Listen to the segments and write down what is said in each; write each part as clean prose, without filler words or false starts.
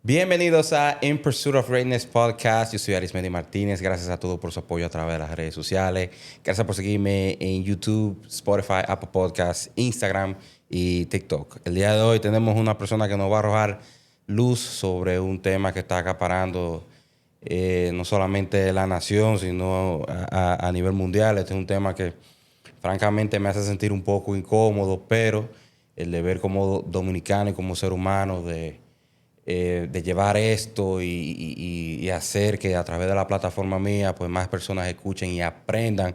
Bienvenidos a In Pursuit of Greatness Podcast. Yo soy Arismendi Martínez. Gracias a todos por su apoyo a través de las redes sociales. Gracias por seguirme en YouTube, Spotify, Apple Podcasts, Instagram y TikTok. El día de hoy tenemos una persona que nos va a arrojar luz sobre un tema que está acaparando no solamente la nación, sino a nivel mundial. Este es un tema que francamente me hace sentir un poco incómodo, pero el deber como dominicano y como ser humano de llevar esto y hacer que a través de la plataforma mía pues más personas escuchen y aprendan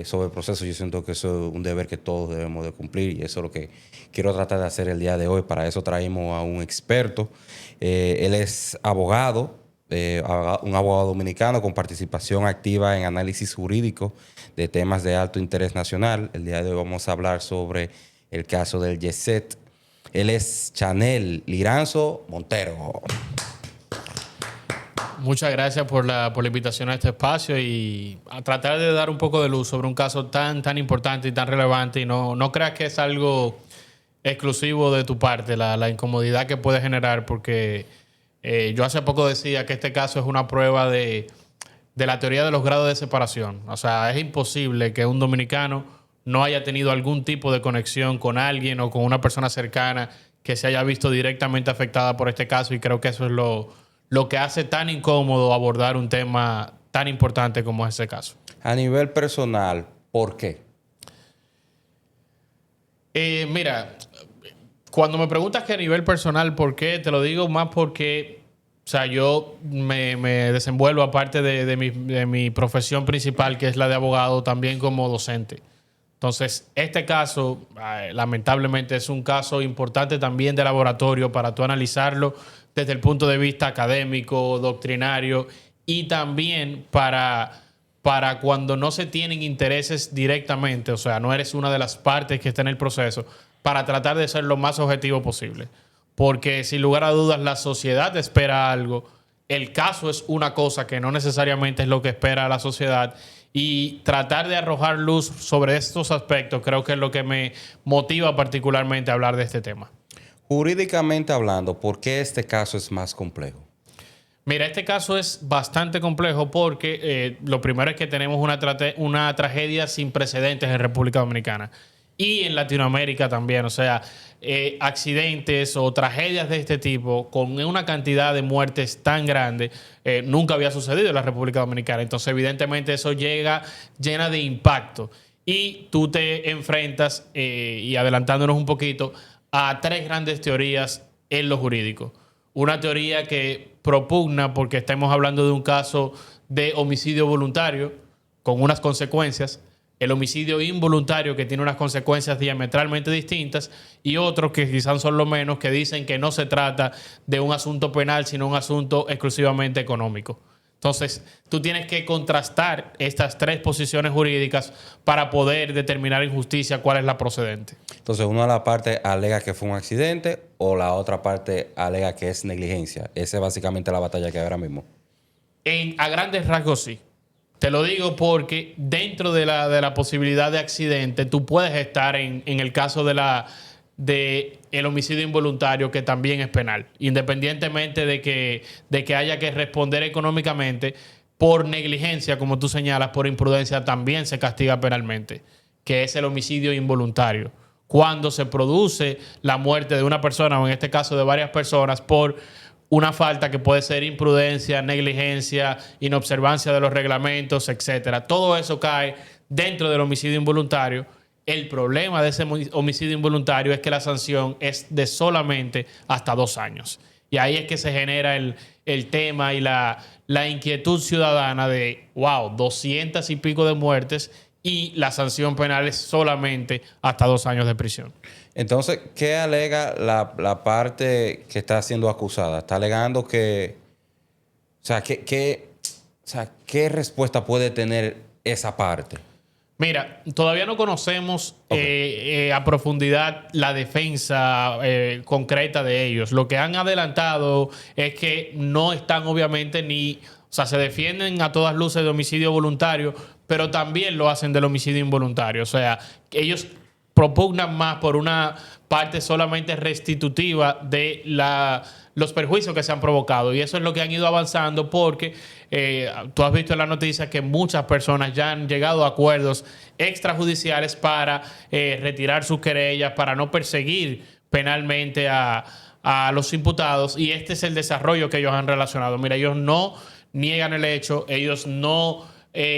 sobre el proceso. Yo siento que eso es un deber que todos debemos de cumplir y eso es lo que quiero tratar de hacer el día de hoy. Para eso traímos a un experto. Él es abogado, un abogado dominicano con participación activa en análisis jurídico de temas de alto interés nacional. El día de hoy vamos a hablar sobre el caso del Yeset. Él es Chanel Liranzo Montero. Muchas gracias por la invitación a este espacio y a tratar de dar un poco de luz sobre un caso tan importante y tan relevante. Y no creas que es algo exclusivo de tu parte, la incomodidad que puede generar, porque yo hace poco decía que este caso es una prueba de la teoría de los grados de separación. O sea, es imposible que un dominicano no haya tenido algún tipo de conexión con alguien o con una persona cercana que se haya visto directamente afectada por este caso, y creo que eso es lo que hace tan incómodo abordar un tema tan importante como es ese caso. A nivel personal, ¿por qué? Mira, cuando me preguntas que a nivel personal, ¿por qué? Te lo digo más porque, o sea, yo me desenvuelvo aparte de mi profesión principal, que es la de abogado, también como docente. Entonces, este caso, lamentablemente, es un caso importante también de laboratorio para tú analizarlo desde el punto de vista académico, doctrinario, y también para cuando no se tienen intereses directamente, o sea, no eres una de las partes que está en el proceso, para tratar de ser lo más objetivo posible. Porque, sin lugar a dudas, la sociedad espera algo. El caso es una cosa que no necesariamente es lo que espera la sociedad. Y tratar de arrojar luz sobre estos aspectos creo que es lo que me motiva particularmente a hablar de este tema. Jurídicamente hablando, ¿por qué este caso es más complejo? Mira, este caso es bastante complejo porque lo primero es que tenemos una tragedia sin precedentes en República Dominicana y en Latinoamérica también. O sea, accidentes o tragedias de este tipo con una cantidad de muertes tan grande nunca había sucedido en la República Dominicana. Entonces, evidentemente, eso llena de impacto. Y tú te enfrentas, y adelantándonos un poquito, a tres grandes teorías en lo jurídico. Una teoría que propugna porque estamos hablando de un caso de homicidio voluntario con unas consecuencias, el homicidio involuntario que tiene unas consecuencias diametralmente distintas, y otros que quizás son lo menos, que dicen que no se trata de un asunto penal, sino un asunto exclusivamente económico. Entonces, tú tienes que contrastar estas tres posiciones jurídicas para poder determinar en justicia cuál es la procedente. Entonces, una de las partes alega que fue un accidente o la otra parte alega que es negligencia. Esa es básicamente la batalla que hay ahora mismo. A grandes rasgos, sí. Te lo digo porque dentro de la posibilidad de accidente, tú puedes estar en el caso de el homicidio involuntario, que también es penal, independientemente de que haya que responder económicamente. Por negligencia, como tú señalas, por imprudencia, también se castiga penalmente, que es el homicidio involuntario, cuando se produce la muerte de una persona, o en este caso de varias personas, por una falta que puede ser imprudencia, negligencia, inobservancia de los reglamentos, etcétera. Todo eso cae dentro del homicidio involuntario. El problema de ese homicidio involuntario es que la sanción es de solamente hasta 2 años. Y ahí es que se genera el tema y la inquietud ciudadana de, wow, 200 y pico de muertes y la sanción penal es solamente hasta 2 años de prisión. Entonces, ¿qué alega la parte que está siendo acusada? Está alegando que... O sea, ¿qué respuesta puede tener esa parte? Mira, todavía no conocemos a profundidad la defensa concreta de ellos. Lo que han adelantado es que no están obviamente o sea, se defienden a todas luces de homicidio voluntario, pero también lo hacen del homicidio involuntario. O sea, que ellos propugnan más por una parte solamente restitutiva de los perjuicios que se han provocado. Y eso es lo que han ido avanzando porque tú has visto en la noticia que muchas personas ya han llegado a acuerdos extrajudiciales para retirar sus querellas, para no perseguir penalmente a los imputados. Y este es el desarrollo que ellos han relacionado. Mira, ellos no niegan el hecho, ellos no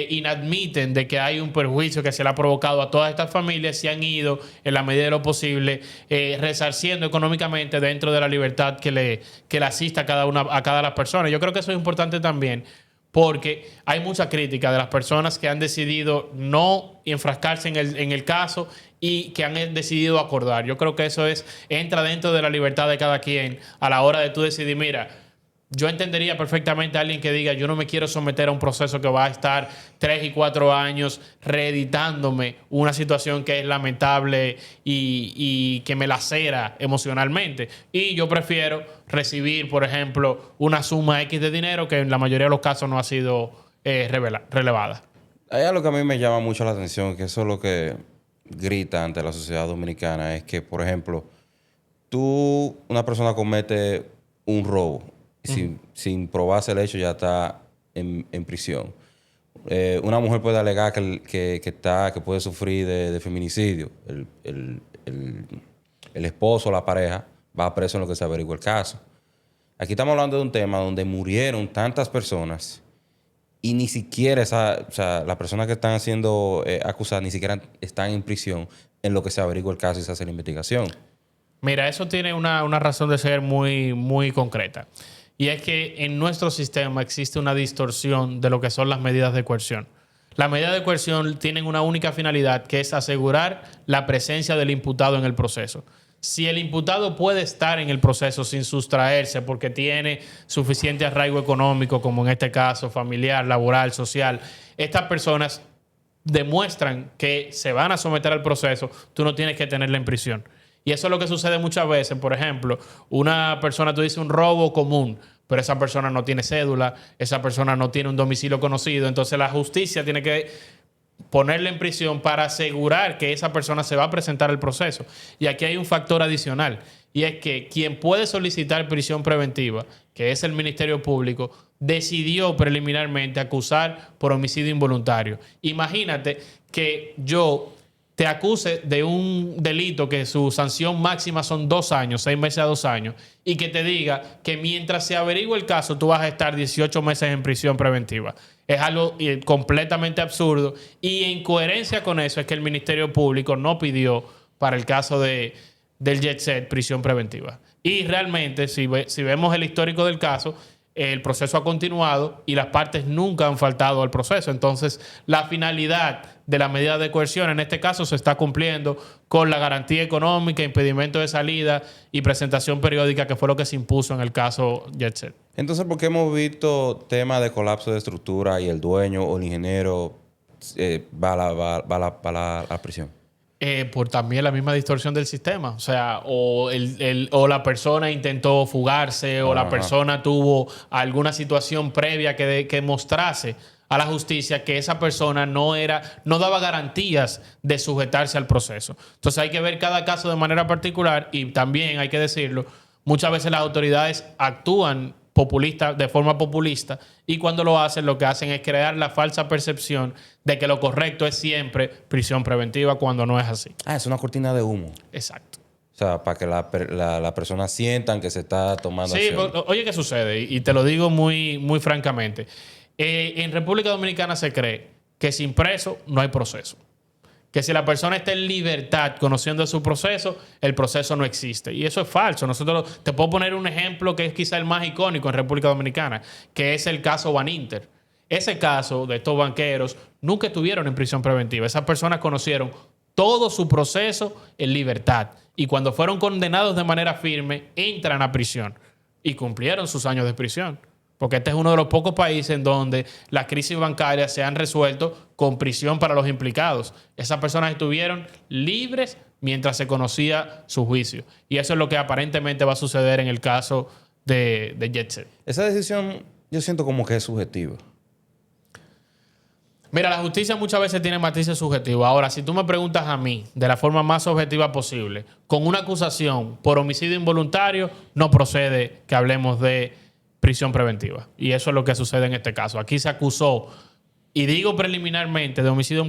inadmiten de que hay un perjuicio que se le ha provocado a todas estas familias, se han ido en la medida de lo posible resarciendo económicamente dentro de la libertad que le asista a cada una de las personas. Yo creo que eso es importante también porque hay mucha crítica de las personas que han decidido no enfrascarse en el caso y que han decidido acordar. Yo creo que eso entra dentro de la libertad de cada quien a la hora de tú decidir, mira, yo entendería perfectamente a alguien que diga, yo no me quiero someter a un proceso que va a estar 3 y 4 años reeditándome una situación que es lamentable y que me lacera emocionalmente. Y yo prefiero recibir, por ejemplo, una suma X de dinero que en la mayoría de los casos no ha sido relevada. Hay algo que a mí me llama mucho la atención, que eso es lo que grita ante la sociedad dominicana, es que, por ejemplo, una persona comete un robo, sin probarse el hecho ya está en prisión. Una mujer puede alegar que puede sufrir de feminicidio. El esposo o la pareja va preso en lo que se averigua el caso. Aquí estamos hablando de un tema donde murieron tantas personas y ni siquiera las personas que están siendo acusadas ni siquiera están en prisión en lo que se averigua el caso y se hace la investigación. Mira, eso tiene una razón de ser muy, muy concreta. Y es que en nuestro sistema existe una distorsión de lo que son las medidas de coerción. Las medidas de coerción tienen una única finalidad, que es asegurar la presencia del imputado en el proceso. Si el imputado puede estar en el proceso sin sustraerse porque tiene suficiente arraigo económico, como en este caso, familiar, laboral, social, estas personas demuestran que se van a someter al proceso, tú no tienes que tenerla en prisión. Y eso es lo que sucede muchas veces. Por ejemplo, una persona, tú dices un robo común, pero esa persona no tiene cédula, esa persona no tiene un domicilio conocido. Entonces la justicia tiene que ponerle en prisión para asegurar que esa persona se va a presentar al proceso. Y aquí hay un factor adicional, y es que quien puede solicitar prisión preventiva, que es el Ministerio Público, decidió preliminarmente acusar por homicidio involuntario. Imagínate que yo te acuse de un delito que su sanción máxima son 2 años, 6 meses a 2 años, y que te diga que mientras se averigua el caso tú vas a estar 18 meses en prisión preventiva. Es algo completamente absurdo, y en coherencia con eso es que el Ministerio Público no pidió para el caso del Jet Set prisión preventiva. Y realmente, si vemos el histórico del caso, el proceso ha continuado y las partes nunca han faltado al proceso. Entonces, la finalidad de la medida de coerción en este caso se está cumpliendo con la garantía económica, impedimento de salida y presentación periódica, que fue lo que se impuso en el caso Jet Set. Entonces, ¿por qué hemos visto temas de colapso de estructura y el dueño o el ingeniero va a la prisión? Por también la misma distorsión del sistema. O sea, o la persona intentó fugarse, o la persona tuvo alguna situación previa que mostrase a la justicia que esa persona no daba garantías de sujetarse al proceso. Entonces hay que ver cada caso de manera particular, y también hay que decirlo, muchas veces las autoridades actúan de forma populista, y cuando lo hacen es crear la falsa percepción de que lo correcto es siempre prisión preventiva, cuando no es así. Es una cortina de humo. Exacto. O sea, para que la persona sientan que se está tomando acción. Sí, oye, ¿qué sucede? Y te lo digo muy, muy francamente. En República Dominicana se cree que sin preso no hay proceso. Que si la persona está en libertad conociendo su proceso, el proceso no existe. Y eso es falso. Te puedo poner un ejemplo que es quizá el más icónico en República Dominicana, que es el caso Baninter. Ese caso de estos banqueros nunca estuvieron en prisión preventiva. Esas personas conocieron todo su proceso en libertad. Y cuando fueron condenados de manera firme, entran a prisión. Y cumplieron sus años de prisión. Porque este es uno de los pocos países en donde las crisis bancarias se han resuelto con prisión para los implicados. Esas personas estuvieron libres mientras se conocía su juicio. Y eso es lo que aparentemente va a suceder en el caso de Jet Set. Esa decisión yo siento como que es subjetiva. Mira, la justicia muchas veces tiene matices subjetivos. Ahora, si tú me preguntas a mí, de la forma más objetiva posible, con una acusación por homicidio involuntario, no procede que hablemos de prisión preventiva. Y eso es lo que sucede en este caso. Aquí se acusó, y digo preliminarmente, de homicidio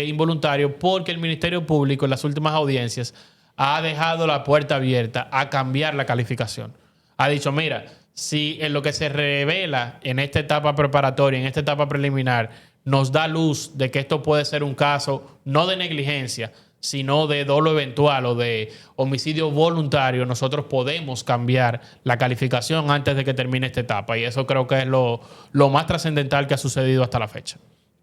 involuntario porque el Ministerio Público en las últimas audiencias ha dejado la puerta abierta a cambiar la calificación. Ha dicho, mira, si en lo que se revela en esta etapa preparatoria, en esta etapa preliminar, nos da luz de que esto puede ser un caso no de negligencia, sino de dolo eventual o de homicidio voluntario, nosotros podemos cambiar la calificación antes de que termine esta etapa. Y eso creo que es lo más trascendental que ha sucedido hasta la fecha.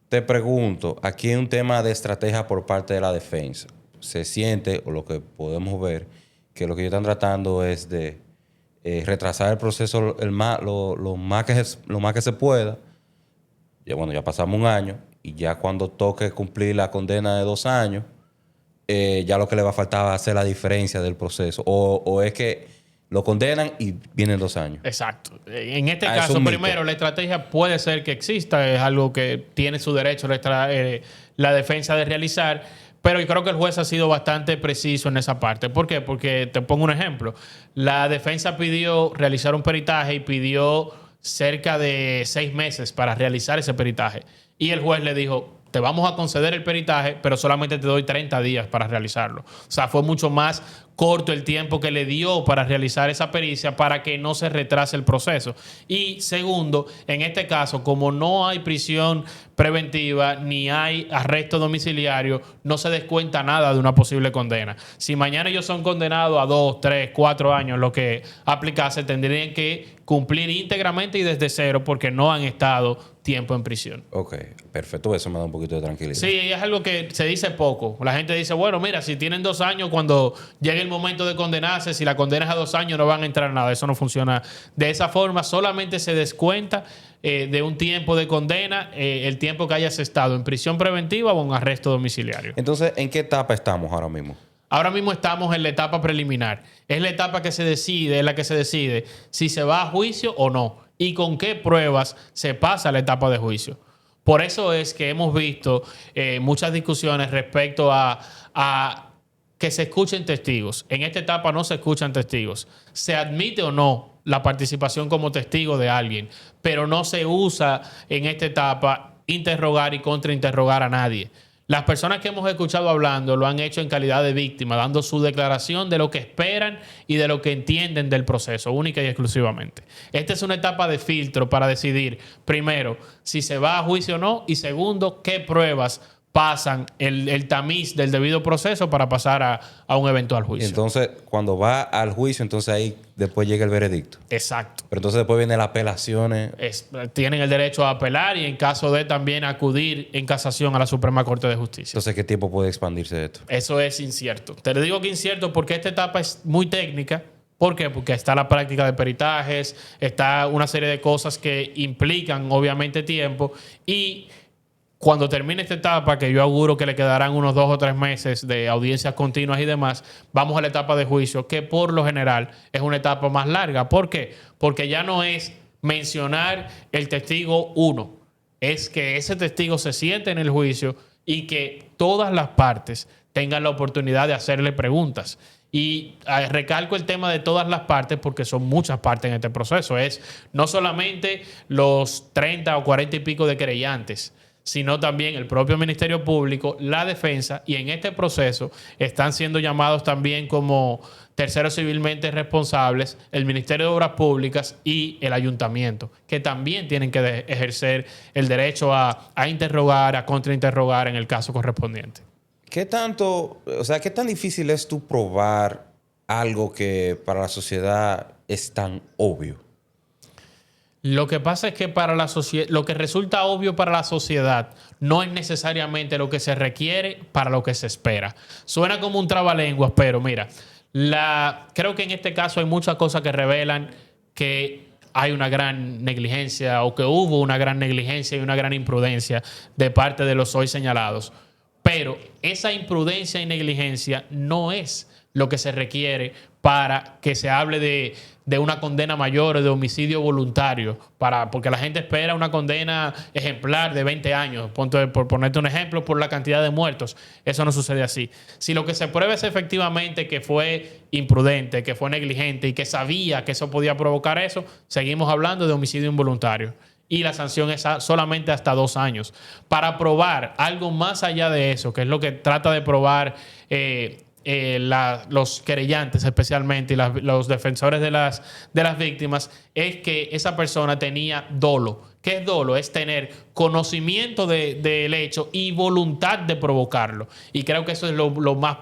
Te pregunto, aquí hay un tema de estrategia por parte de la defensa. Se siente, o lo que podemos ver, que lo que ellos están tratando es de retrasar el proceso lo más que se pueda. Ya, bueno, ya pasamos un año y ya cuando toque cumplir la condena de 2 años, ya lo que le va a faltar va a ser la diferencia del proceso. O es que lo condenan y vienen 2 años. Exacto. En este caso, primero, la estrategia puede ser que exista, es algo que tiene su derecho la defensa de realizar, pero yo creo que el juez ha sido bastante preciso en esa parte. ¿Por qué? Porque te pongo un ejemplo. La defensa pidió realizar un peritaje y pidió cerca de 6 meses para realizar ese peritaje. Y el juez le dijo, te vamos a conceder el peritaje, pero solamente te doy 30 días para realizarlo. O sea, fue mucho más corto el tiempo que le dio para realizar esa pericia para que no se retrase el proceso. Y segundo, en este caso, como no hay prisión preventiva ni hay arresto domiciliario, no se descuenta nada de una posible condena. Si mañana ellos son condenados a 2, 3, 4 años, lo que aplicase, tendrían que cumplir íntegramente y desde cero porque no han estado tiempo en prisión. Ok, perfecto. Eso me da un poquito de tranquilidad. Sí, es algo que se dice poco. La gente dice, bueno, mira, si tienen 2 años, cuando llegue el momento de condenarse, si la condena es a 2 años, no van a entrar nada. Eso no funciona de esa forma. Solamente se descuenta de un tiempo de condena el tiempo que hayas estado en prisión preventiva o en arresto domiciliario. Entonces, ¿en qué etapa estamos ahora mismo? Ahora mismo estamos en la etapa preliminar. Es la etapa que se decide, es la que se decide si se va a juicio o no y con qué pruebas se pasa a la etapa de juicio. Por eso es que hemos visto muchas discusiones respecto a que se escuchen testigos. En esta etapa no se escuchan testigos. Se admite o no la participación como testigo de alguien, pero no se usa en esta etapa interrogar y contrainterrogar a nadie. Las personas que hemos escuchado hablando lo han hecho en calidad de víctima, dando su declaración de lo que esperan y de lo que entienden del proceso, única y exclusivamente. Esta es una etapa de filtro para decidir, primero, si se va a juicio o no, y segundo, qué pruebas pasan el tamiz del debido proceso para pasar a un eventual juicio. Entonces, cuando va al juicio, entonces ahí después llega el veredicto. Exacto. Pero entonces después vienen las apelaciones. Tienen el derecho a apelar y en caso de también acudir en casación a la Suprema Corte de Justicia. Entonces, ¿qué tiempo puede expandirse esto? Eso es incierto. Te lo digo que incierto porque esta etapa es muy técnica. ¿Por qué? Porque está la práctica de peritajes, está una serie de cosas que implican obviamente tiempo y cuando termine esta etapa, que yo auguro que le quedarán unos 2 o 3 meses de audiencias continuas y demás, vamos a la etapa de juicio, que por lo general es una etapa más larga. ¿Por qué? Porque ya no es mencionar el testigo 1, es que ese testigo se siente en el juicio y que todas las partes tengan la oportunidad de hacerle preguntas. Y recalco el tema de todas las partes porque son muchas partes en este proceso. Es no solamente los 30 o 40 y pico de querellantes, sino también el propio Ministerio Público, la defensa, y en este proceso están siendo llamados también como terceros civilmente responsables el Ministerio de Obras Públicas y el Ayuntamiento, que también tienen que ejercer el derecho a interrogar, a contrainterrogar en el caso correspondiente. ¿Qué tan difícil es tú probar algo que para la sociedad es tan obvio? Lo que pasa es que para la sociedad, lo que resulta obvio para la sociedad no es necesariamente lo que se requiere para lo que se espera. Suena como un trabalenguas, pero mira, creo que en este caso hay muchas cosas que revelan que hay una gran negligencia o que hubo una gran negligencia y una gran imprudencia de parte de los hoy señalados. Pero esa imprudencia y negligencia no es lo que se requiere para que se hable de una condena mayor o de homicidio voluntario, porque la gente espera una condena ejemplar de 20 años, por ponerte un ejemplo, por la cantidad de muertos. Eso no sucede así. Si lo que se prueba es efectivamente que fue imprudente, que fue negligente y que sabía que eso podía provocar eso, seguimos hablando de homicidio involuntario. Y la sanción es solamente hasta 2 años. Para probar algo más allá de eso, que es lo que trata de probar los querellantes especialmente y los defensores de las víctimas, es que esa persona tenía dolo. ¿Qué es dolo? Es tener conocimiento del hecho y voluntad de provocarlo. Y creo que eso es lo más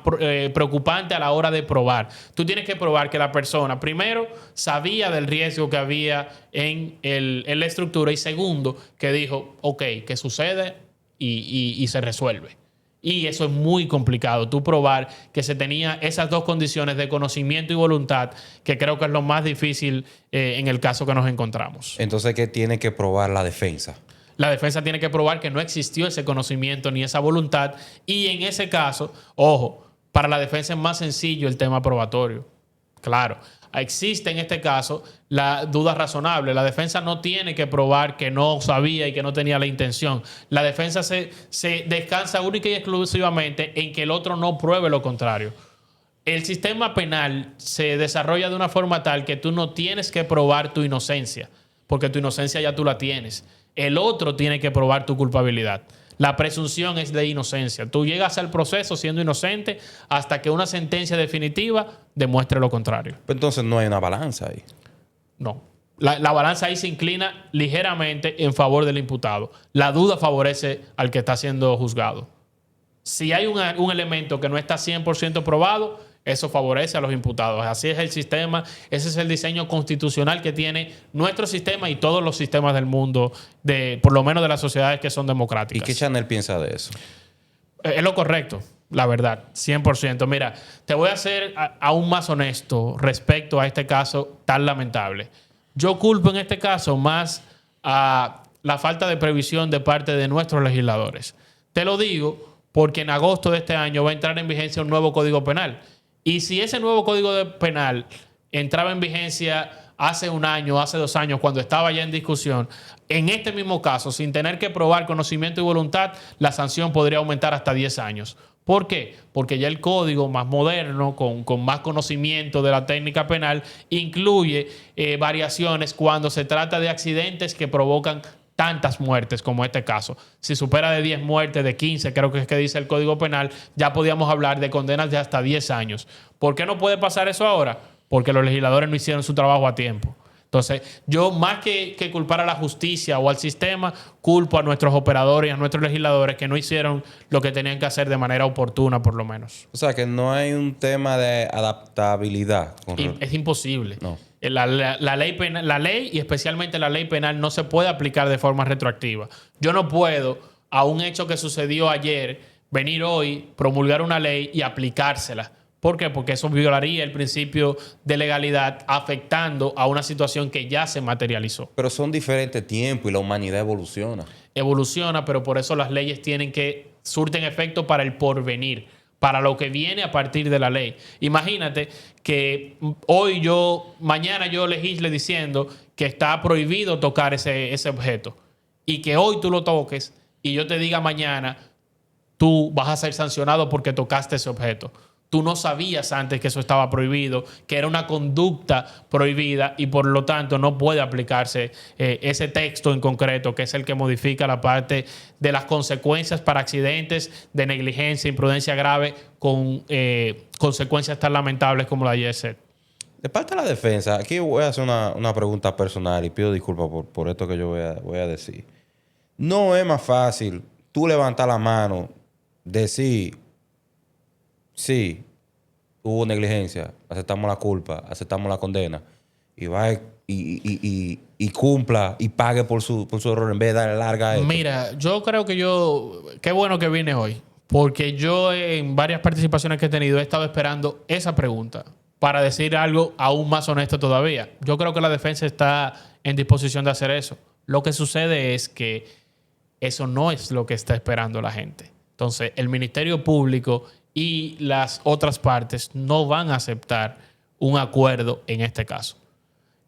preocupante a la hora de probar. Tú tienes que probar que la persona, primero, sabía del riesgo que había en la estructura, y segundo, que dijo, ok, ¿qué sucede? Y se resuelve. Y eso es muy complicado, tú probar que se tenía esas dos condiciones de conocimiento y voluntad, que creo que es lo más difícil en el caso que nos encontramos. Entonces, ¿qué tiene que probar la defensa? La defensa tiene que probar que no existió ese conocimiento ni esa voluntad. Y en ese caso, ojo, para la defensa es más sencillo el tema probatorio. Claro, existe en este caso la duda razonable. La defensa no tiene que probar que no sabía y que no tenía la intención. La defensa se descansa única y exclusivamente en que el otro no pruebe lo contrario. El sistema penal se desarrolla de una forma tal que tú no tienes que probar tu inocencia, porque tu inocencia ya tú la tienes. El otro tiene que probar tu culpabilidad. La presunción es de inocencia. Tú llegas al proceso siendo inocente hasta que una sentencia definitiva demuestre lo contrario. Pues entonces no hay una balanza ahí. No. La balanza ahí se inclina ligeramente en favor del imputado. La duda favorece al que está siendo juzgado. Si hay un elemento que no está 100% probado, eso favorece a los imputados. Así es el sistema, ese es el diseño constitucional que tiene nuestro sistema y todos los sistemas del mundo, por lo menos de las sociedades que son democráticas. ¿Y qué Chanel piensa de eso? Es lo correcto, la verdad, 100%. Mira, te voy a ser aún más honesto respecto a este caso tan lamentable. Yo culpo en este caso más a la falta de previsión de parte de nuestros legisladores. Te lo digo porque en agosto de este año va a entrar en vigencia un nuevo Código Penal. Y si ese nuevo Código Penal entraba en vigencia hace 1 año, hace 2 años, cuando estaba ya en discusión, en este mismo caso, sin tener que probar conocimiento y voluntad, la sanción podría aumentar hasta 10 años. ¿Por qué? Porque ya el código más moderno, con más conocimiento de la técnica penal, incluye variaciones cuando se trata de accidentes que provocan tantas muertes como este caso. Si supera de 10 muertes, de 15, creo que es que dice el Código Penal, ya podíamos hablar de condenas de hasta 10 años. ¿Por qué no puede pasar eso ahora? Porque los legisladores no hicieron su trabajo a tiempo. Entonces, yo más que culpar a la justicia o al sistema, culpo a nuestros operadores y a nuestros legisladores que no hicieron lo que tenían que hacer de manera oportuna, por lo menos. O sea, que no hay un tema de adaptabilidad. Es imposible. No. La ley y especialmente la ley penal no se puede aplicar de forma retroactiva. Yo no puedo, a un hecho que sucedió ayer, venir hoy, promulgar una ley y aplicársela. ¿Por qué? Porque eso violaría el principio de legalidad, afectando a una situación que ya se materializó. Pero son diferentes tiempos y la humanidad evoluciona. Evoluciona, pero por eso las leyes surten efecto para el porvenir, para lo que viene a partir de la ley. Imagínate que mañana yo legisle diciendo que está prohibido tocar ese objeto y que hoy tú lo toques y yo te diga mañana, tú vas a ser sancionado porque tocaste ese objeto. Tú no sabías antes que eso estaba prohibido, que era una conducta prohibida y por lo tanto no puede aplicarse ese texto en concreto, que es el que modifica la parte de las consecuencias para accidentes de negligencia, imprudencia grave, con consecuencias tan lamentables como la de Yeset. De parte de la defensa, aquí voy a hacer una pregunta personal y pido disculpas por esto que yo voy a decir. No es más fácil tú levantar la mano, decir... Sí, hubo negligencia, aceptamos la culpa, aceptamos la condena y va y cumpla y pague por su error en vez de darle larga a esto. Mira, yo creo que qué bueno que vine hoy, porque yo en varias participaciones que he tenido he estado esperando esa pregunta para decir algo aún más honesto todavía. Yo creo que la defensa está en disposición de hacer eso. Lo que sucede es que eso no es lo que está esperando la gente. Entonces, el Ministerio Público y las otras partes no van a aceptar un acuerdo en este caso.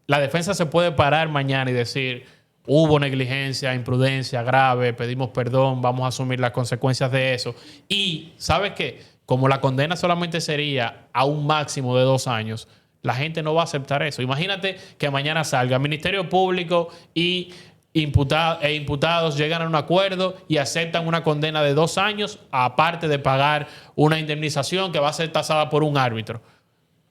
La defensa se puede parar mañana y decir, hubo negligencia, imprudencia grave, pedimos perdón, vamos a asumir las consecuencias de eso. Y, ¿sabes qué? Como la condena solamente sería a un máximo de 2 años, la gente no va a aceptar eso. Imagínate que mañana salga Ministerio Público y imputados llegan a un acuerdo y aceptan una condena de 2 años, aparte de pagar una indemnización que va a ser tasada por un árbitro.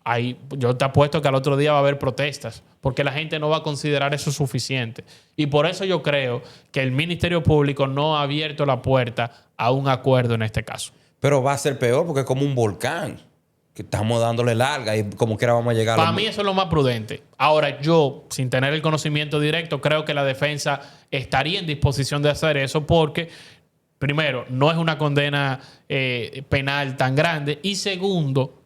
Ahí, yo te apuesto que al otro día va a haber protestas, porque la gente no va a considerar eso suficiente. Y por eso yo creo que el Ministerio Público no ha abierto la puerta a un acuerdo en este caso. Pero va a ser peor porque es como un volcán, que estamos dándole larga y como quiera vamos a llegar. Para mí eso es lo más prudente. Ahora, yo, sin tener el conocimiento directo, creo que la defensa estaría en disposición de hacer eso porque, primero, no es una condena penal tan grande y segundo,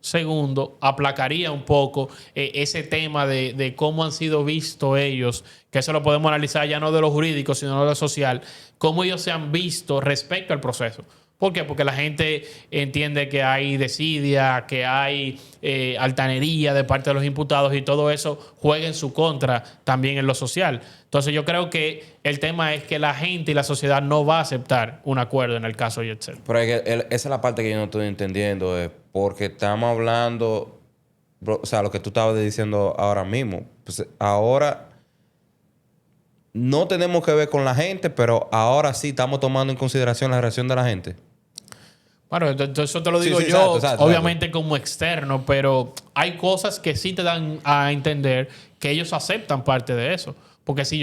aplacaría un poco ese tema de cómo han sido vistos ellos, que eso lo podemos analizar ya no de lo jurídico, sino de lo social, cómo ellos se han visto respecto al proceso. ¿Por qué? Porque la gente entiende que hay desidia, que hay altanería de parte de los imputados y todo eso juega en su contra también en lo social. Entonces yo creo que el tema es que la gente y la sociedad no va a aceptar un acuerdo en el caso Yetzel. Pero esa es la parte que yo no estoy entendiendo, porque estamos hablando, o sea, lo que tú estabas diciendo ahora mismo. Pues ahora no tenemos que ver con la gente, pero ahora sí estamos tomando en consideración la reacción de la gente. Bueno, eso te lo digo yo, exacto, obviamente como externo, pero hay cosas que sí te dan a entender que ellos aceptan parte de eso. Porque si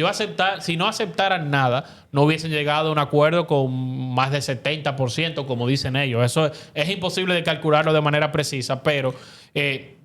no aceptaran nada, no hubiesen llegado a un acuerdo con más del 70%, como dicen ellos. Eso es imposible de calcularlo de manera precisa, pero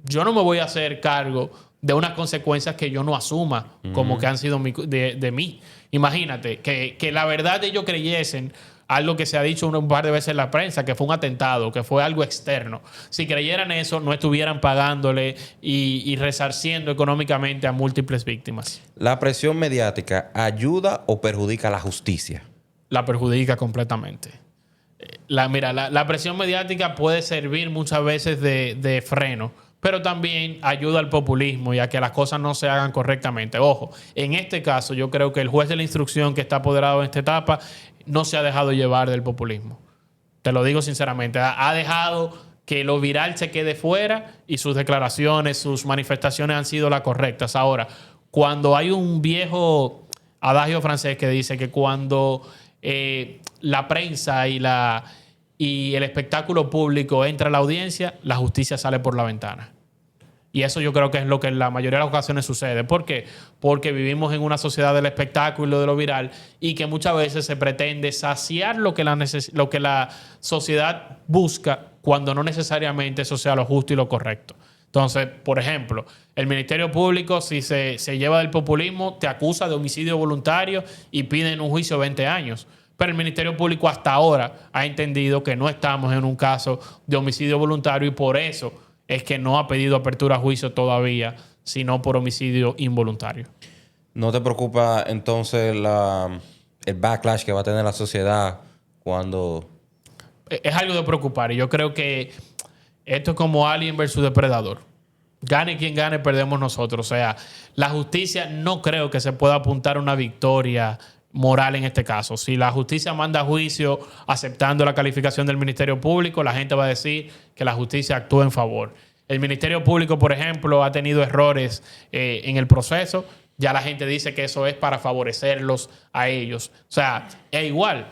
yo no me voy a hacer cargo de unas consecuencias que yo no asuma como que han sido de mí. Imagínate que la verdad ellos creyesen algo que se ha dicho un par de veces en la prensa, que fue un atentado, que fue algo externo. Si creyeran eso, no estuvieran pagándole y resarciendo económicamente a múltiples víctimas. ¿La presión mediática ayuda o perjudica a la justicia? La perjudica completamente. La presión mediática puede servir muchas veces de freno, pero también ayuda al populismo y a que las cosas no se hagan correctamente. Ojo, en este caso yo creo que el juez de la instrucción que está apoderado en esta etapa no se ha dejado llevar del populismo. Te lo digo sinceramente. Ha dejado que lo viral se quede fuera y sus declaraciones, sus manifestaciones han sido las correctas. Ahora, cuando hay un viejo adagio francés que dice que cuando la prensa y el espectáculo público entra a la audiencia, la justicia sale por la ventana. Y eso yo creo que es lo que en la mayoría de las ocasiones sucede. ¿Por qué? Porque vivimos en una sociedad del espectáculo, de lo viral, y que muchas veces se pretende saciar lo que la sociedad busca cuando no necesariamente eso sea lo justo y lo correcto. Entonces, por ejemplo, el Ministerio Público, si se lleva del populismo, te acusa de homicidio voluntario y piden un juicio de 20 años. Pero el Ministerio Público hasta ahora ha entendido que no estamos en un caso de homicidio voluntario y por eso es que no ha pedido apertura a juicio todavía, sino por homicidio involuntario. ¿No te preocupa entonces el backlash que va a tener la sociedad cuando...? Es algo de preocupar y yo creo que esto es como Alien versus Depredador. Gane quien gane, perdemos nosotros. O sea, la justicia no creo que se pueda apuntar a una victoria moral en este caso. Si la justicia manda a juicio aceptando la calificación del Ministerio Público, la gente va a decir que la justicia actúa en favor. El Ministerio Público, por ejemplo, ha tenido errores en el proceso. Ya la gente dice que eso es para favorecerlos a ellos. O sea, es igual.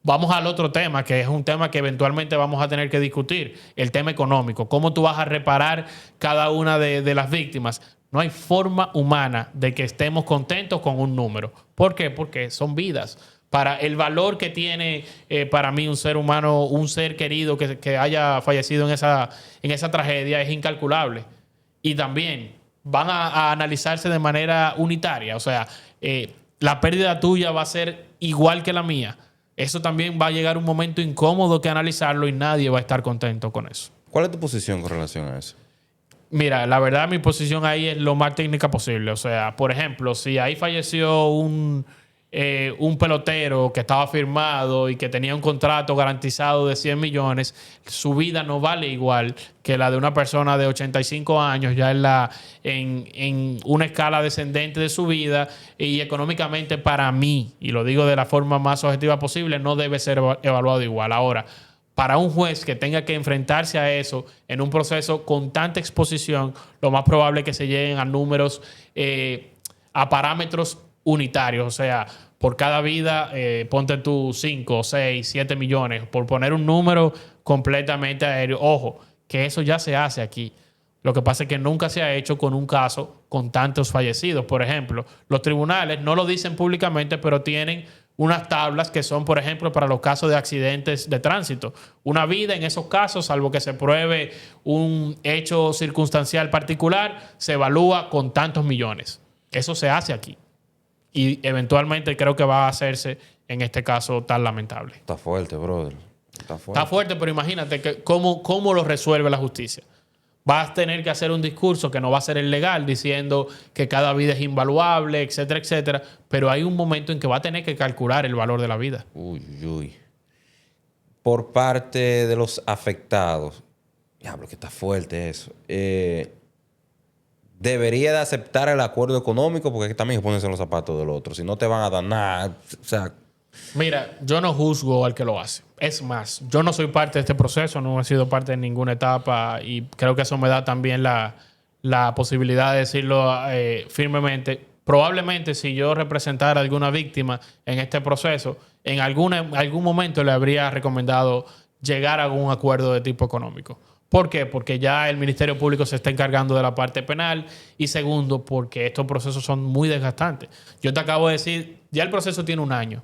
Vamos al otro tema, que es un tema que eventualmente vamos a tener que discutir, el tema económico. ¿Cómo tú vas a reparar cada una de las víctimas? No hay forma humana de que estemos contentos con un número. ¿Por qué? Porque son vidas. Para el valor que tiene para mí un ser humano, un ser querido que haya fallecido en esa tragedia es incalculable. Y también van a analizarse de manera unitaria. O sea, la pérdida tuya va a ser igual que la mía. Eso también va a llegar un momento incómodo que analizarlo y nadie va a estar contento con eso. ¿Cuál es tu posición con relación a eso? Mira, la verdad mi posición ahí es lo más técnica posible. O sea, por ejemplo, si ahí falleció un un pelotero que estaba firmado y que tenía un contrato garantizado de 100 millones, su vida no vale igual que la de una persona de 85 años ya en una escala descendente de su vida, y económicamente para mí, y lo digo de la forma más objetiva posible, no debe ser evaluado igual. Ahora, para un juez que tenga que enfrentarse a eso en un proceso con tanta exposición, lo más probable es que se lleguen a números, a parámetros unitarios. O sea, por cada vida, ponte tú 5, 6, 7 millones, por poner un número completamente aéreo. Ojo, que eso ya se hace aquí. Lo que pasa es que nunca se ha hecho con un caso con tantos fallecidos. Por ejemplo, los tribunales no lo dicen públicamente, pero tienen unas tablas que son, por ejemplo, para los casos de accidentes de tránsito. Una vida en esos casos, salvo que se pruebe un hecho circunstancial particular, se evalúa con tantos millones. Eso se hace aquí. Y eventualmente creo que va a hacerse en este caso tan lamentable. Está fuerte, brother. Está fuerte, pero imagínate que cómo lo resuelve la justicia. Vas a tener que hacer un discurso que no va a ser el legal, diciendo que cada vida es invaluable, etcétera, etcétera. Pero hay un momento en que va a tener que calcular el valor de la vida. Uy, uy. Por parte de los afectados, diablo, que está fuerte eso. Debería de aceptar el acuerdo económico, porque también ponerse en los zapatos del otro. Si no te van a dar nada, o sea... Mira, yo no juzgo al que lo hace. Es más, yo no soy parte de este proceso, no he sido parte de ninguna etapa, y creo que eso me da también la posibilidad de decirlo firmemente. Probablemente si yo representara a alguna víctima en este proceso, en algún momento le habría recomendado llegar a algún acuerdo de tipo económico. ¿Por qué? Porque ya el Ministerio Público se está encargando de la parte penal, y segundo, porque estos procesos son muy desgastantes. Yo te acabo de decir, ya el proceso tiene 1 año.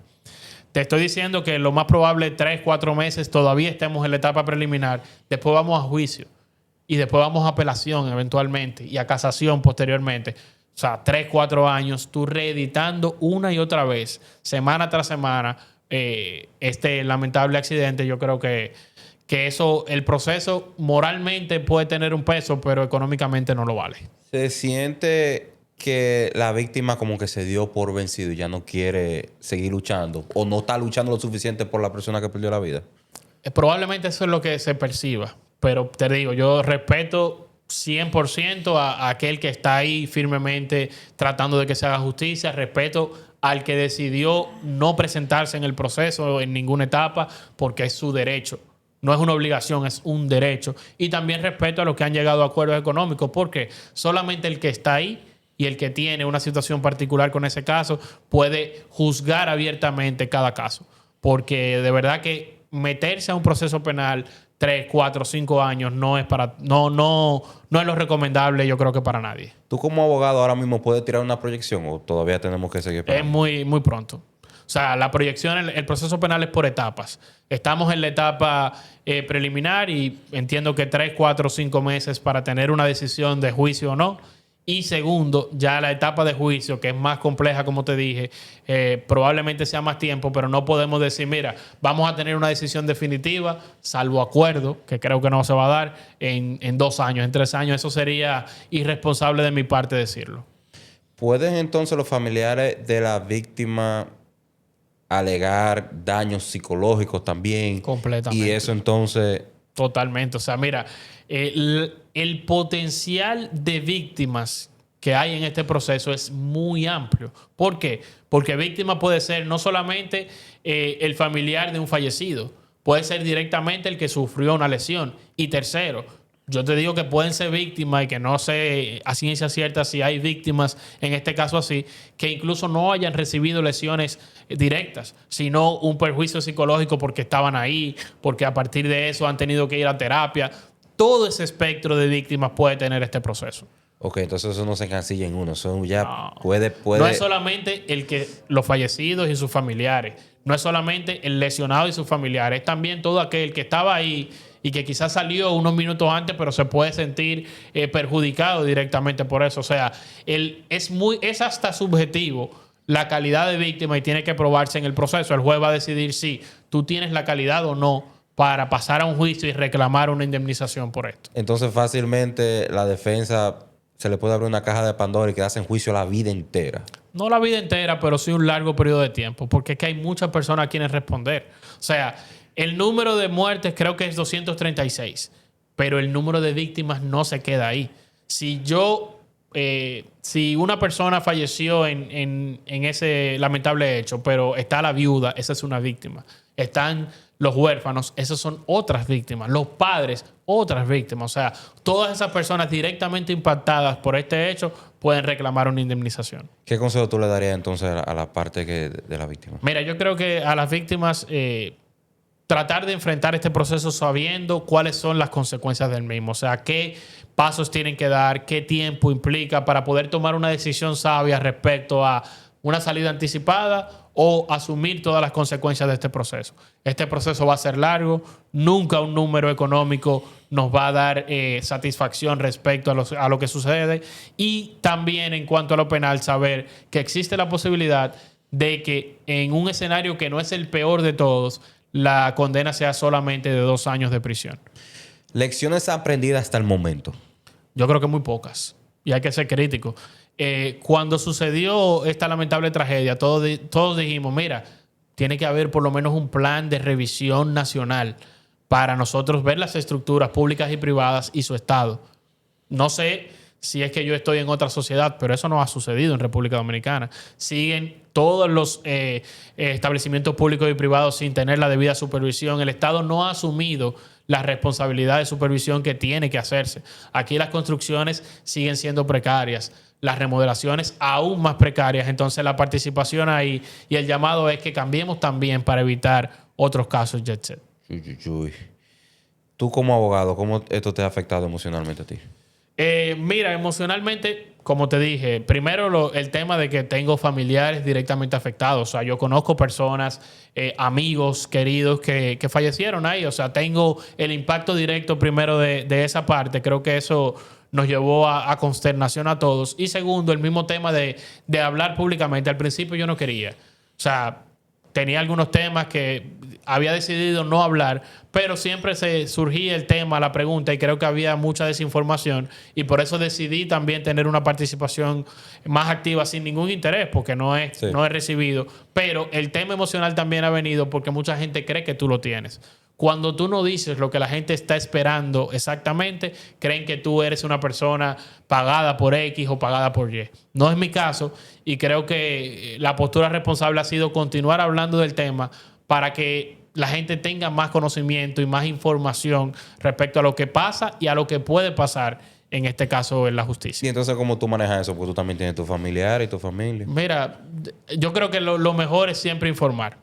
Te estoy diciendo que lo más probable 3, 4 meses todavía estemos en la etapa preliminar. Después vamos a juicio. Y después vamos a apelación eventualmente. Y a casación posteriormente. O sea, 3, 4 años tú reeditando una y otra vez, semana tras semana, este lamentable accidente. Yo creo que eso, el proceso moralmente puede tener un peso, pero económicamente no lo vale. Se siente que la víctima como que se dio por vencido y ya no quiere seguir luchando, o no está luchando lo suficiente por la persona que perdió la vida. Probablemente eso es lo que se perciba, pero te digo, yo respeto 100% a aquel que está ahí firmemente tratando de que se haga justicia. Respeto al que decidió no presentarse en el proceso en ninguna etapa, porque es su derecho. No es una obligación, es un derecho. Y también respeto a los que han llegado a acuerdos económicos, porque solamente el que está ahí y el que tiene una situación particular con ese caso puede juzgar abiertamente cada caso. Porque de verdad que meterse a un proceso penal 3, 4, 5 años no es lo recomendable, yo creo que para nadie. ¿Tú como abogado ahora mismo puedes tirar una proyección o todavía tenemos que seguir esperando? Es muy, muy pronto. O sea, la proyección, el proceso penal es por etapas. Estamos en la etapa preliminar y entiendo que 3, 4, 5 meses para tener una decisión de juicio o no. Y segundo, ya la etapa de juicio, que es más compleja, como te dije, probablemente sea más tiempo, pero no podemos decir, mira, vamos a tener una decisión definitiva, salvo acuerdo, que creo que no se va a dar, en 2 años, en 3 años. Eso sería irresponsable de mi parte decirlo. ¿Pueden entonces los familiares de la víctima alegar daños psicológicos también? Completamente. Y eso entonces... Totalmente. O sea, mira, el potencial de víctimas que hay en este proceso es muy amplio. ¿Por qué? Porque víctima puede ser no solamente el familiar de un fallecido, puede ser directamente el que sufrió una lesión. Y tercero, yo te digo que pueden ser víctimas, y que no sé a ciencia cierta si hay víctimas en este caso así, que incluso no hayan recibido lesiones directas, sino un perjuicio psicológico porque estaban ahí, porque a partir de eso han tenido que ir a terapia. Todo ese espectro de víctimas puede tener este proceso. Ok, entonces eso no se encansilla en uno. Eso ya No. puede... No es solamente los fallecidos y sus familiares. No es solamente el lesionado y sus familiares. Es también todo aquel que estaba ahí y que quizás salió unos minutos antes, pero se puede sentir perjudicado directamente por eso. O sea, es hasta subjetivo la calidad de víctima, y tiene que probarse en el proceso. El juez va a decidir si tú tienes la calidad o no para pasar a un juicio y reclamar una indemnización por esto. Entonces fácilmente la defensa se le puede abrir una caja de Pandora y quedarse en juicio la vida entera. no la vida entera, pero sí un largo periodo de tiempo, porque es que hay muchas personas a quienes responder. O sea, el número de muertes creo que es 236, pero el número de víctimas no se queda ahí. Si una persona falleció en ese lamentable hecho, pero está la viuda, esa es una víctima. Están los huérfanos, esas son otras víctimas. Los padres, otras víctimas. O sea, todas esas personas directamente impactadas por este hecho pueden reclamar una indemnización. ¿Qué consejo tú le darías entonces a la parte de la víctima? Mira, yo creo que a las víctimas tratar de enfrentar este proceso sabiendo cuáles son las consecuencias del mismo. O sea, qué pasos tienen que dar, qué tiempo implica para poder tomar una decisión sabia respecto a una salida anticipada o asumir todas las consecuencias de este proceso. Este proceso va a ser largo, nunca un número económico nos va a dar satisfacción respecto a lo que sucede, y también en cuanto a lo penal saber que existe la posibilidad de que en un escenario que no es el peor de todos, la condena sea solamente de 2 años de prisión. Lecciones aprendidas hasta el momento. Yo creo que muy pocas. Y hay que ser crítico. Cuando sucedió esta lamentable tragedia, todos dijimos, mira, tiene que haber por lo menos un plan de revisión nacional para nosotros ver las estructuras públicas y privadas y su estado. No sé si es que yo estoy en otra sociedad, pero eso no ha sucedido en República Dominicana. Siguen todos los establecimientos públicos y privados sin tener la debida supervisión. El Estado no ha asumido la responsabilidad de supervisión que tiene que hacerse. Aquí las construcciones siguen siendo precarias, las remodelaciones aún más precarias. Entonces la participación ahí y el llamado es que cambiemos también para evitar otros casos, jet set. Tú como abogado, ¿cómo esto te ha afectado emocionalmente a ti? Mira, emocionalmente, como te dije, primero el tema de que tengo familiares directamente afectados. O sea, yo conozco personas, amigos, queridos que fallecieron ahí. O sea, tengo el impacto directo primero de esa parte. Creo que eso nos llevó a consternación a todos. Y segundo, el mismo tema de hablar públicamente. Al principio yo no quería. O sea, tenía algunos temas que había decidido no hablar, pero siempre se surgía el tema, la pregunta, y creo que había mucha desinformación, y por eso decidí también tener una participación más activa sin ningún interés, porque no he recibido. Pero el tema emocional también ha venido porque mucha gente cree que tú lo tienes. Cuando tú no dices lo que la gente está esperando exactamente, creen que tú eres una persona pagada por X o pagada por Y. No es mi caso, y creo que la postura responsable ha sido continuar hablando del tema para que la gente tenga más conocimiento y más información respecto a lo que pasa y a lo que puede pasar, en este caso en la justicia. Y entonces, ¿cómo tú manejas eso? Porque tú también tienes tu familiar y tu familia. Mira, yo creo que lo mejor es siempre informar.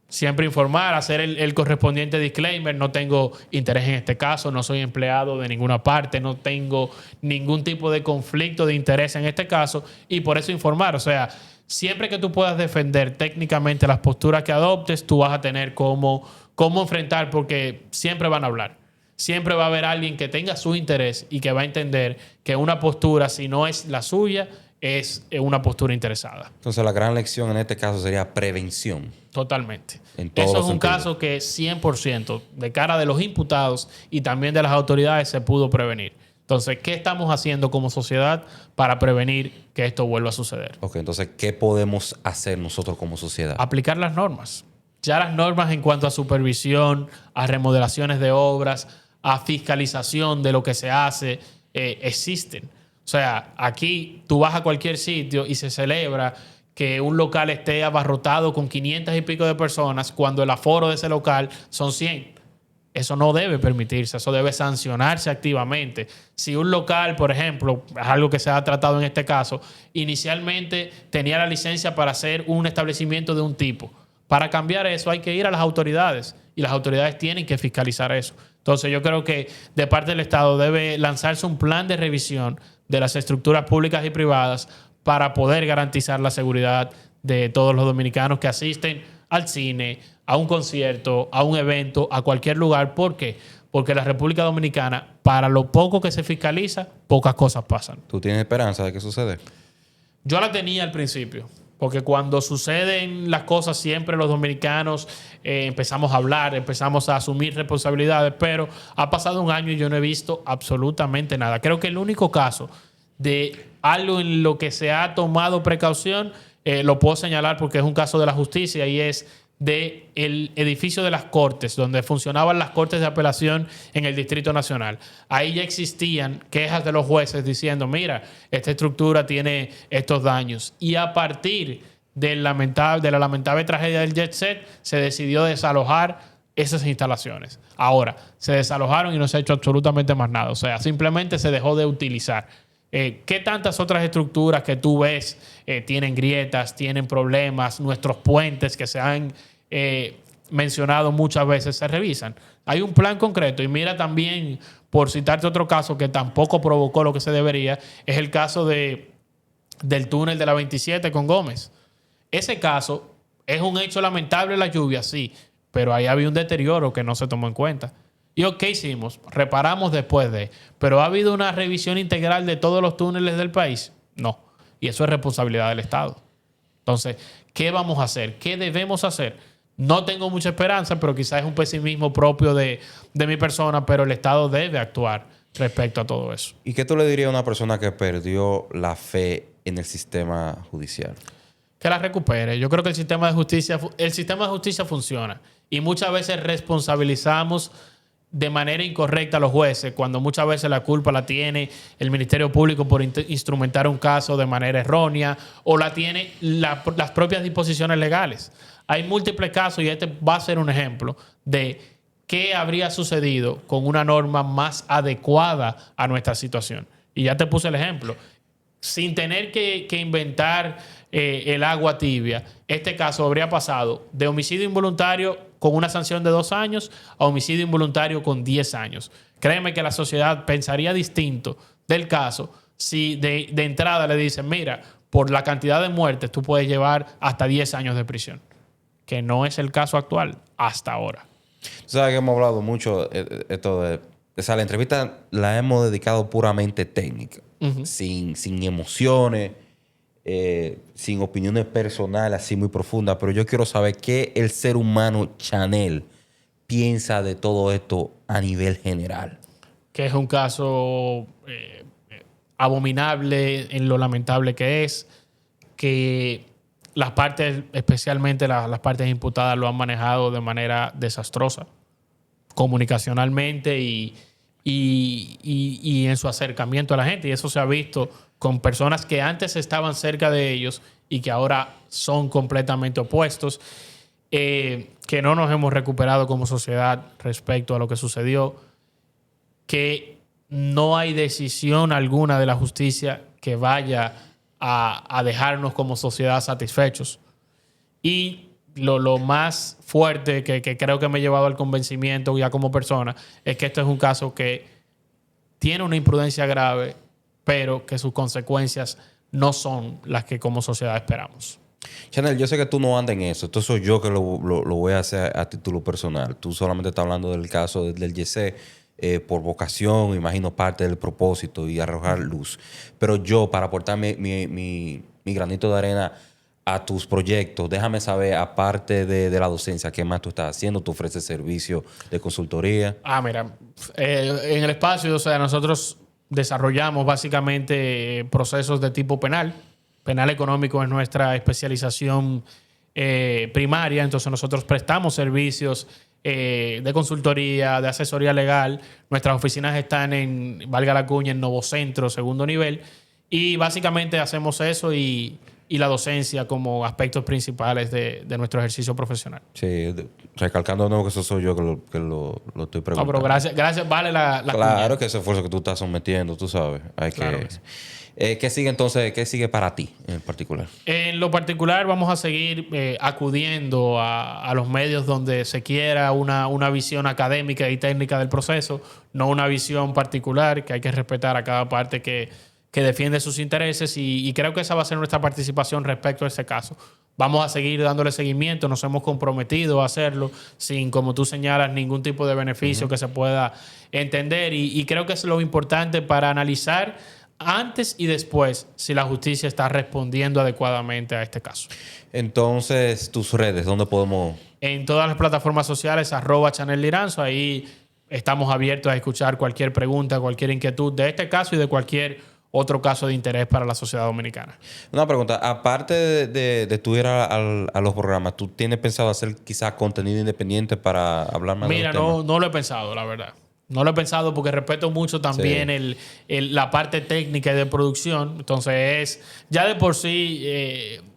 Siempre informar, hacer el correspondiente disclaimer. No tengo interés en este caso, no soy empleado de ninguna parte, no tengo ningún tipo de conflicto de interés en este caso, y por eso informar. O sea, siempre que tú puedas defender técnicamente las posturas que adoptes, tú vas a tener cómo enfrentar, porque siempre van a hablar. Siempre va a haber alguien que tenga su interés y que va a entender que una postura, si no es la suya, es una postura interesada. Entonces, la gran lección en este caso sería prevención. Totalmente. En todos Eso los es un sentidos. caso que 100% de cara de los imputados y también de las autoridades se pudo prevenir. Entonces, ¿qué estamos haciendo como sociedad para prevenir que esto vuelva a suceder? Ok, entonces, ¿qué podemos hacer nosotros como sociedad? Aplicar las normas. Ya las normas en cuanto a supervisión, a remodelaciones de obras, a fiscalización de lo que se hace, existen. O sea, aquí tú vas a cualquier sitio y se celebra que un local esté abarrotado con 500 y pico de personas cuando el aforo de ese local son 100. Eso no debe permitirse, eso debe sancionarse activamente. Si un local, por ejemplo, es algo que se ha tratado en este caso, inicialmente tenía la licencia para hacer un establecimiento de un tipo. Para cambiar eso hay que ir a las autoridades, y las autoridades tienen que fiscalizar eso. Entonces yo creo que de parte del Estado debe lanzarse un plan de revisión de las estructuras públicas y privadas para poder garantizar la seguridad de todos los dominicanos que asisten al cine, a un concierto, a un evento, a cualquier lugar. ¿Por qué? Porque la República Dominicana, para lo poco que se fiscaliza, pocas cosas pasan. ¿Tú tienes esperanza de que suceda? Yo la tenía al principio, porque cuando suceden las cosas siempre los dominicanos empezamos a hablar, empezamos a asumir responsabilidades, pero ha pasado un año y yo no he visto absolutamente nada. Creo que el único caso de algo en lo que se ha tomado precaución, lo puedo señalar porque es un caso de la justicia y es del edificio de las Cortes, donde funcionaban las Cortes de Apelación en el Distrito Nacional. Ahí ya existían quejas de los jueces diciendo, mira, esta estructura tiene estos daños. Y a partir de la lamentable tragedia del Jet Set, se decidió desalojar esas instalaciones. Ahora, se desalojaron y no se ha hecho absolutamente más nada. O sea, simplemente se dejó de utilizar. ¿Qué tantas otras estructuras que tú ves tienen grietas, tienen problemas? Nuestros puentes que se han mencionado muchas veces se revisan. Hay un plan concreto. Y mira también, por citarte otro caso que tampoco provocó lo que se debería, es el caso del túnel de la 27 con Gómez. Ese caso es un hecho lamentable, la lluvia, sí, pero ahí había un deterioro que no se tomó en cuenta. ¿Y qué hicimos? Reparamos después de. ¿Pero ha habido una revisión integral de todos los túneles del país? No. Y eso es responsabilidad del Estado. Entonces, ¿qué vamos a hacer? ¿Qué debemos hacer? No tengo mucha esperanza, pero quizás es un pesimismo propio de mi persona, pero el Estado debe actuar respecto a todo eso. ¿Y qué tú le dirías a una persona que perdió la fe en el sistema judicial? Que la recupere. Yo creo que el sistema de justicia funciona. Y muchas veces responsabilizamos de manera incorrecta a los jueces, cuando muchas veces la culpa la tiene el Ministerio Público por instrumentar un caso de manera errónea o la tiene las propias disposiciones legales. Hay múltiples casos y este va a ser un ejemplo de qué habría sucedido con una norma más adecuada a nuestra situación. Y ya te puse el ejemplo. Sin tener que inventar el agua tibia, este caso habría pasado de homicidio involuntario con una sanción de 2 años a homicidio involuntario con 10 años. Créeme que la sociedad pensaría distinto del caso si de entrada le dicen, mira, por la cantidad de muertes tú puedes llevar hasta 10 años de prisión. Que no es el caso actual hasta ahora. Tú sabes que hemos hablado mucho esto de... O sea, la entrevista la hemos dedicado puramente técnica, sin emociones, sin opiniones personales así muy profundas, pero yo quiero saber qué el ser humano Chanel piensa de todo esto a nivel general. Que es un caso abominable en lo lamentable que es, que las partes, especialmente las partes imputadas, lo han manejado de manera desastrosa, comunicacionalmente y en su acercamiento a la gente. Y eso se ha visto con personas que antes estaban cerca de ellos y que ahora son completamente opuestos, que no nos hemos recuperado como sociedad respecto a lo que sucedió, que no hay decisión alguna de la justicia que vaya a dejarnos como sociedad satisfechos. Y lo más fuerte que creo que me ha llevado al convencimiento ya como persona es que esto es un caso que tiene una imprudencia grave, pero que sus consecuencias no son las que como sociedad esperamos. Chanel, yo sé que tú no andas en eso. Esto soy yo que lo voy a hacer a título personal. Tú solamente estás hablando del caso del YC por vocación, imagino parte del propósito y arrojar luz. Pero yo, para aportar mi granito de arena a tus proyectos, déjame saber, aparte de la docencia, ¿qué más tú estás haciendo? ¿Tú ofreces servicio de consultoría? Mira, en el espacio, o sea, nosotros desarrollamos básicamente procesos de tipo penal. Penal económico es nuestra especialización primaria, entonces nosotros prestamos servicios de consultoría, de asesoría legal. Nuestras oficinas están en, valga la cuña, en Novocentro, segundo nivel, y básicamente hacemos eso y la docencia como aspectos principales de nuestro ejercicio profesional. Sí, recalcando de nuevo que eso soy yo que lo estoy preguntando. No, pero gracias, vale la claro cuña. Que ese esfuerzo que tú estás sometiendo, tú sabes. Claro que sí. ¿Qué sigue entonces? ¿Qué sigue para ti en particular? En lo particular vamos a seguir acudiendo a los medios donde se quiera una visión académica y técnica del proceso, no una visión particular, que hay que respetar a cada parte que defiende sus intereses y creo que esa va a ser nuestra participación respecto a ese caso. Vamos a seguir dándole seguimiento, nos hemos comprometido a hacerlo sin, como tú señalas, ningún tipo de beneficio que se pueda entender y creo que es lo importante para analizar antes y después si la justicia está respondiendo adecuadamente a este caso. Entonces, tus redes, ¿dónde podemos...? En todas las plataformas sociales, @Chanel Liranzo, ahí estamos abiertos a escuchar cualquier pregunta, cualquier inquietud de este caso y de cualquier otro caso de interés para la sociedad dominicana. Una pregunta, aparte de tú ir a los programas, ¿tú tienes pensado hacer quizás contenido independiente para hablar más de Mira, los temas? no lo he pensado, la verdad. No lo he pensado porque respeto mucho también la parte técnica y de producción. Entonces, ya de por sí,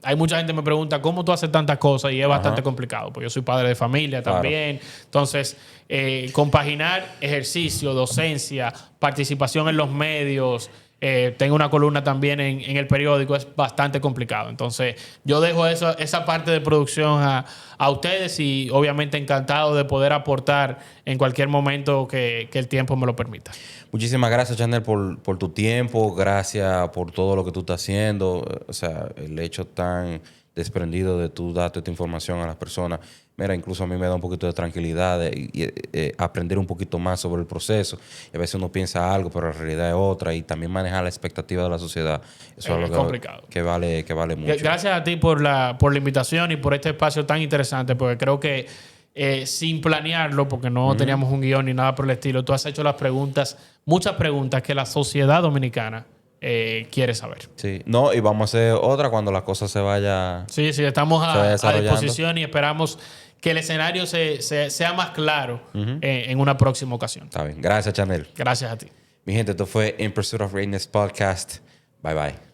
hay mucha gente que me pregunta cómo tú haces tantas cosas y es bastante complicado. Pues yo soy padre de familia también. Entonces, compaginar ejercicio, docencia, participación en los medios. Tengo una columna también en el periódico, es bastante complicado. Entonces, yo dejo esa parte de producción a ustedes y obviamente encantado de poder aportar en cualquier momento que el tiempo me lo permita. Muchísimas gracias, Chanel, por tu tiempo. Gracias por todo lo que tú estás haciendo. O sea, el hecho tan desprendido de tú darte esta información a las personas. Mira, incluso a mí me da un poquito de tranquilidad aprender un poquito más sobre el proceso. Y a veces uno piensa algo, pero la realidad es otra. Y también manejar la expectativa de la sociedad. Eso es algo complicado. Que vale mucho. Gracias a ti por la invitación y por este espacio tan interesante, porque creo que sin planearlo, porque no teníamos un guión ni nada por el estilo, tú has hecho muchas preguntas que la sociedad dominicana quiere saber. Sí, no, y vamos a hacer otra cuando la cosa se vaya. Sí, estamos se vaya a desarrollando. disposición y esperamos que el escenario sea más claro en una próxima ocasión. Está bien. Gracias, Chanel. Gracias a ti. Mi gente, esto fue In Pursuit of Greatness Podcast. Bye, bye.